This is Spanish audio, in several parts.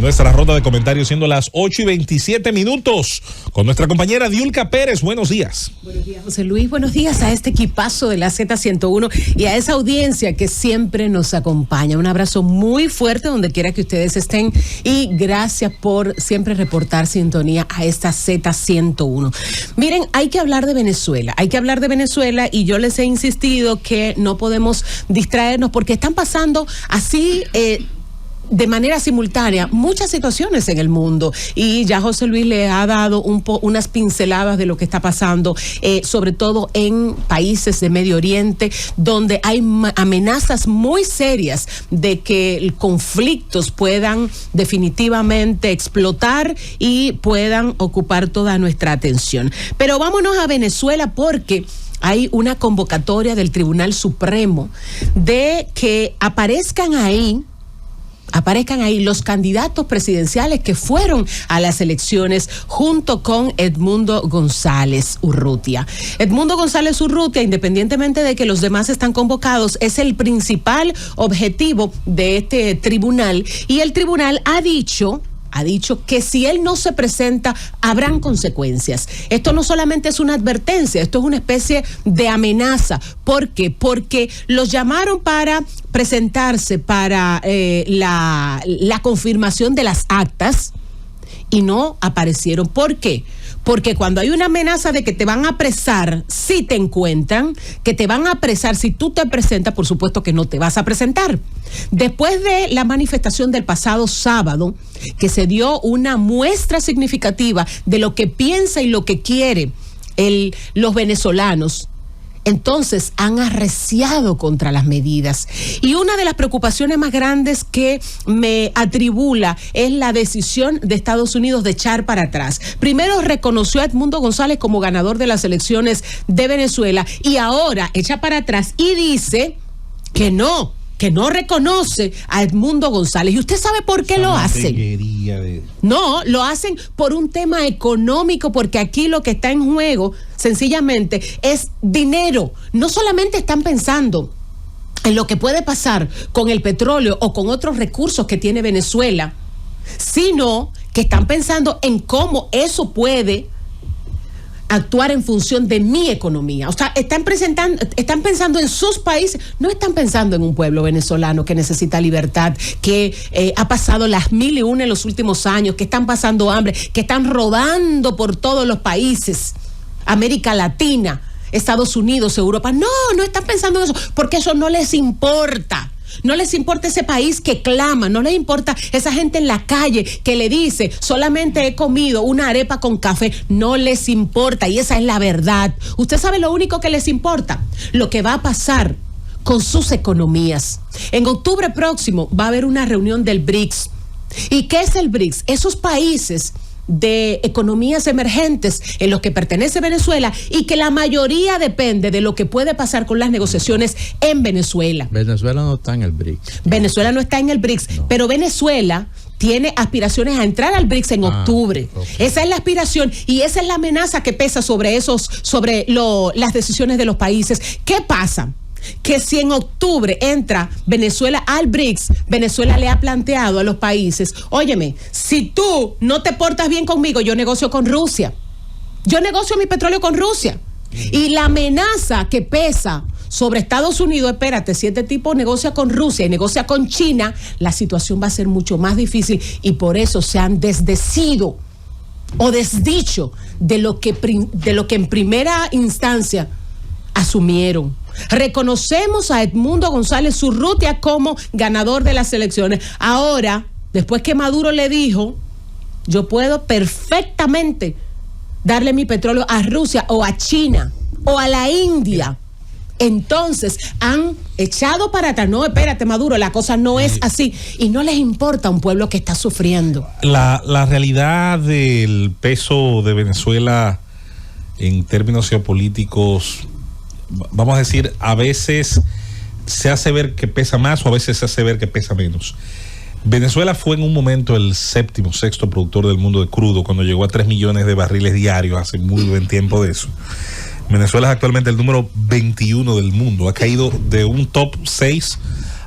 nuestra ronda de comentarios, siendo las 8:27 con nuestra compañera Diulca Pérez. Buenos días. Buenos días, José Luis. Buenos días a este equipazo de la Z101 y a esa audiencia que siempre nos acompaña. Un abrazo muy fuerte donde quiera que ustedes estén y gracias por siempre reportar sintonía a esta Z101. Miren, hay que hablar de Venezuela. Y yo les he insistido que no podemos distraernos porque están pasando así de manera simultánea muchas situaciones en el mundo, y ya José Luis le ha dado unas pinceladas de lo que está pasando, sobre todo en países de Medio Oriente, donde hay amenazas muy serias de que conflictos puedan definitivamente explotar y puedan ocupar toda nuestra atención. Pero vámonos a Venezuela porque hay una convocatoria del Tribunal Supremo de que aparezcan ahí los candidatos presidenciales que fueron a las elecciones junto con Edmundo González Urrutia. Edmundo González Urrutia, independientemente de que los demás están convocados, es el principal objetivo de este tribunal, y el tribunal ha dicho que si él no se presenta, habrán consecuencias. Esto no solamente es una advertencia, esto es una especie de amenaza. ¿Por qué? Porque los llamaron para presentarse para la confirmación de las actas y no aparecieron. ¿Por qué? Porque cuando hay una amenaza de que te van a apresar si te encuentran, que te van a apresar si tú te presentas, por supuesto que no te vas a presentar. Después de la manifestación del pasado sábado, que se dio una muestra significativa de lo que piensa y lo que quiere los venezolanos, entonces han arreciado contra las medidas. Y una de las preocupaciones más grandes que me atribula es la decisión de Estados Unidos de echar para atrás. Primero reconoció a Edmundo González como ganador de las elecciones de Venezuela y ahora echa para atrás y dice que no reconoce a Edmundo González. ¿Y usted sabe por qué lo hacen? No, lo hacen por un tema económico, porque aquí lo que está en juego, sencillamente, es dinero. No solamente están pensando en lo que puede pasar con el petróleo o con otros recursos que tiene Venezuela, sino que están pensando en cómo eso puede actuar en función de mi economía. O sea, están pensando en sus países, no están pensando en un pueblo venezolano que necesita libertad, que ha pasado las 1001 en los últimos años, que están pasando hambre, que están rodando por todos los países, América Latina, Estados Unidos, Europa. No están pensando en eso, porque eso no les importa. No les importa ese país que clama, no les importa esa gente en la calle que le dice, solamente he comido una arepa con café. No les importa, y esa es la verdad. Usted sabe lo único que les importa, lo que va a pasar con sus economías. En octubre próximo va a haber una reunión del BRICS. ¿Y qué es el BRICS? Esos países de economías emergentes en los que pertenece Venezuela y que la mayoría depende de lo que puede pasar con las negociaciones en Venezuela. Venezuela no está en el BRICS. Venezuela no está en el BRICS, no. Pero Venezuela tiene aspiraciones a entrar al BRICS en octubre. Okay. Esa es la aspiración y esa es la amenaza que pesa sobre las decisiones de los países. ¿Qué pasa? Que si en octubre entra Venezuela al BRICS, Venezuela le ha planteado a los países, óyeme, si tú no te portas bien conmigo, yo negocio con Rusia. Yo negocio mi petróleo con Rusia. Y la amenaza que pesa sobre Estados Unidos, espérate, si este tipo negocia con Rusia y negocia con China, la situación va a ser mucho más difícil, y por eso se han desdicho de lo que en primera instancia asumieron. Reconocemos a Edmundo González Urrutia como ganador de las elecciones. Ahora, después que Maduro le dijo, yo puedo perfectamente darle mi petróleo a Rusia o a China o a la India, entonces han echado para atrás. No, espérate, Maduro, la cosa no es así, y no les importa un pueblo que está sufriendo. La realidad del peso de Venezuela en términos geopolíticos, vamos a decir, a veces se hace ver que pesa más o a veces se hace ver que pesa menos. Venezuela fue en un momento el sexto productor del mundo de crudo, cuando llegó a 3 millones de barriles diarios, hace muy buen tiempo de eso. Venezuela es actualmente el número 21 del mundo, ha caído de un top 6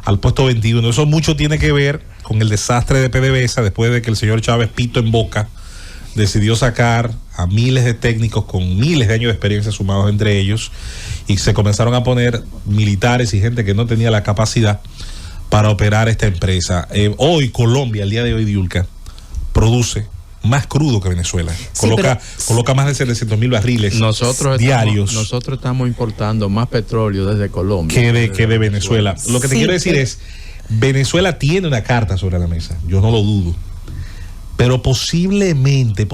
al puesto 21. Eso mucho tiene que ver con el desastre de PDVSA, después de que el señor Chávez pito en boca decidió sacar a miles de técnicos con miles de años de experiencia sumados entre ellos, y se comenzaron a poner militares y gente que no tenía la capacidad para operar esta empresa. Hoy Colombia, el día de hoy, Diulca, produce más crudo que Venezuela. Sí, coloca más de 700,000 barriles diarios. Nosotros estamos importando más petróleo desde Colombia que de Venezuela. Lo que te quiero decir es, Venezuela tiene una carta sobre la mesa, yo no lo dudo, pero posiblemente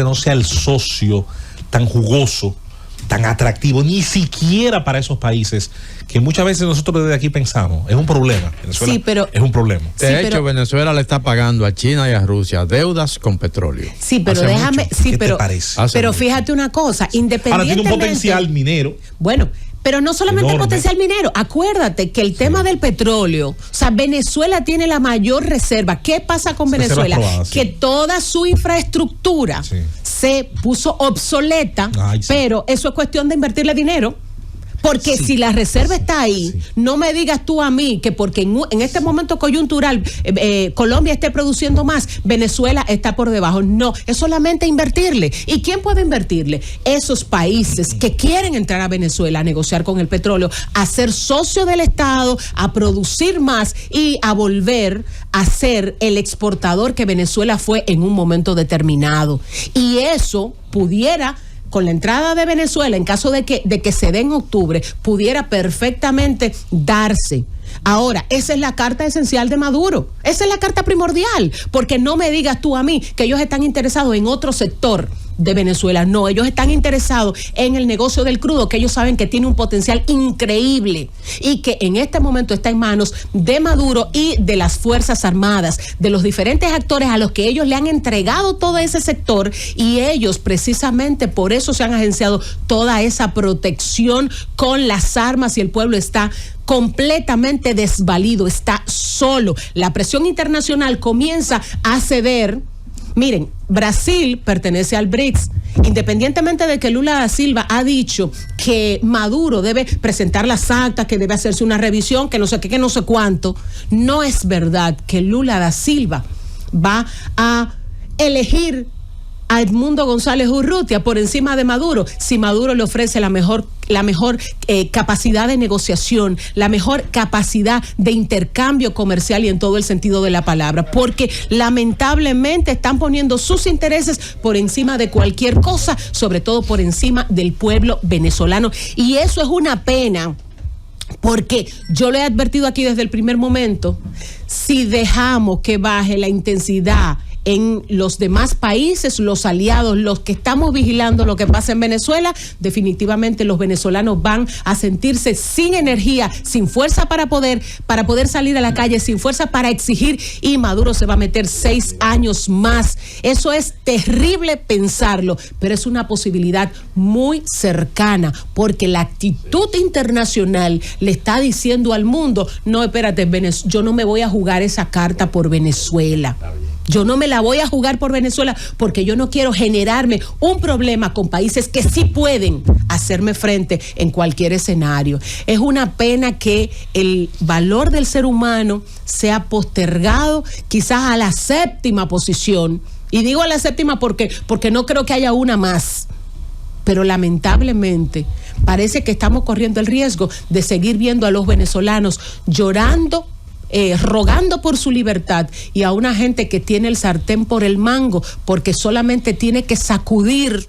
no sea el socio tan jugoso, tan atractivo, ni siquiera para esos países que muchas veces nosotros desde aquí pensamos. Es un problema. Venezuela es un problema. De hecho, Venezuela le está pagando a China y a Rusia deudas con petróleo. Sí, pero déjame... Sí, ¿Qué pero, te parece? Pero fíjate una cosa, independientemente... Ahora tiene un potencial minero. Bueno, pero no solamente enorme. Potencial minero. Acuérdate que el tema del petróleo, o sea, Venezuela tiene la mayor reserva. ¿Qué pasa con Venezuela? Probadas, que toda su infraestructura se puso obsoleta, pero eso es cuestión de invertirle dinero. Porque si la reserva está ahí, no me digas tú a mí que porque en este momento coyuntural Colombia esté produciendo más, Venezuela está por debajo. No, es solamente invertirle. ¿Y quién puede invertirle? Esos países que quieren entrar a Venezuela a negociar con el petróleo, a ser socio del Estado, a producir más y a volver a ser el exportador que Venezuela fue en un momento determinado. Y eso pudiera... con la entrada de Venezuela, en caso de que se dé en octubre, pudiera perfectamente darse. Ahora, esa es la carta esencial de Maduro. Esa es la carta primordial. Porque no me digas tú a mí que ellos están interesados en otro sector de Venezuela. No, ellos están interesados en el negocio del crudo, que ellos saben que tiene un potencial increíble y que en este momento está en manos de Maduro y de las Fuerzas Armadas, de los diferentes actores a los que ellos le han entregado todo ese sector, y ellos precisamente por eso se han agenciado toda esa protección con las armas, y el pueblo está completamente desvalido, está solo. La presión internacional comienza a ceder. Miren, Brasil pertenece al BRICS. Independientemente de que Lula da Silva ha dicho que Maduro debe presentar las actas, que debe hacerse una revisión, que no sé qué, que no sé cuánto, no es verdad que Lula da Silva va a elegir a Edmundo González Urrutia por encima de Maduro, si Maduro le ofrece la mejor capacidad de negociación, la mejor capacidad de intercambio comercial y en todo el sentido de la palabra, porque lamentablemente están poniendo sus intereses por encima de cualquier cosa, sobre todo por encima del pueblo venezolano, y eso es una pena. Porque yo lo he advertido aquí desde el primer momento, si dejamos que baje la intensidad en los demás países, los aliados, los que estamos vigilando lo que pasa en Venezuela, definitivamente los venezolanos van a sentirse sin energía, sin fuerza para poder salir a la calle, sin fuerza para exigir, y Maduro se va a meter 6 años más. Eso es terrible pensarlo, pero es una posibilidad muy cercana, porque la actitud internacional le está diciendo al mundo, no, espérate, yo no me voy a jugar esa carta por Venezuela. Yo no me la voy a jugar por Venezuela porque yo no quiero generarme un problema con países que sí pueden hacerme frente en cualquier escenario. Es una pena que el valor del ser humano sea postergado quizás a la 7ª posición. Y digo a la 7ª porque no creo que haya una más. Pero lamentablemente parece que estamos corriendo el riesgo de seguir viendo a los venezolanos llorando, rogando por su libertad, y a una gente que tiene el sartén por el mango porque solamente tiene que sacudir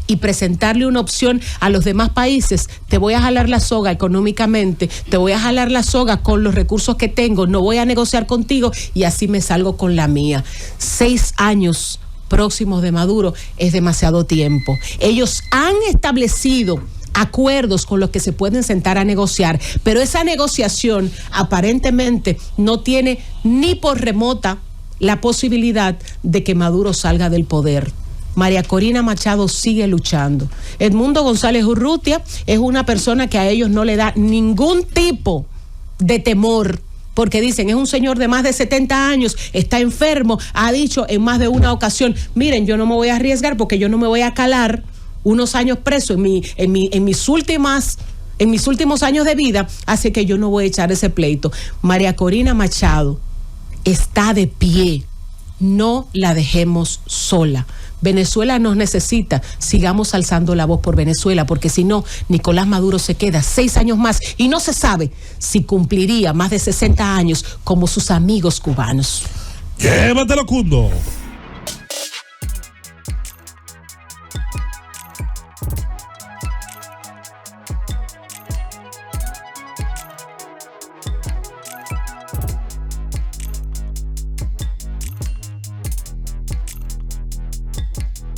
y presentarle una opción a los demás países. Te voy a jalar la soga económicamente, te voy a jalar la soga con los recursos que tengo, no voy a negociar contigo y así me salgo con la mía. 6 años próximos de Maduro es demasiado tiempo. Ellos han establecido acuerdos con los que se pueden sentar a negociar, pero esa negociación aparentemente no tiene ni por remota la posibilidad de que Maduro salga del poder. María Corina Machado sigue luchando. Edmundo González Urrutia es una persona que a ellos no le da ningún tipo de temor, porque dicen, es un señor de más de 70 años, está enfermo, ha dicho en más de una ocasión, miren, yo no me voy a arriesgar porque yo no me voy a calar unos años preso en mis últimos años de vida, así que yo no voy a echar ese pleito. María Corina Machado está de pie. No la dejemos sola. Venezuela nos necesita. Sigamos alzando la voz por Venezuela, porque si no, Nicolás Maduro se queda 6 años más y no se sabe si cumpliría más de 60 años como sus amigos cubanos. Llévatelo, Cundo.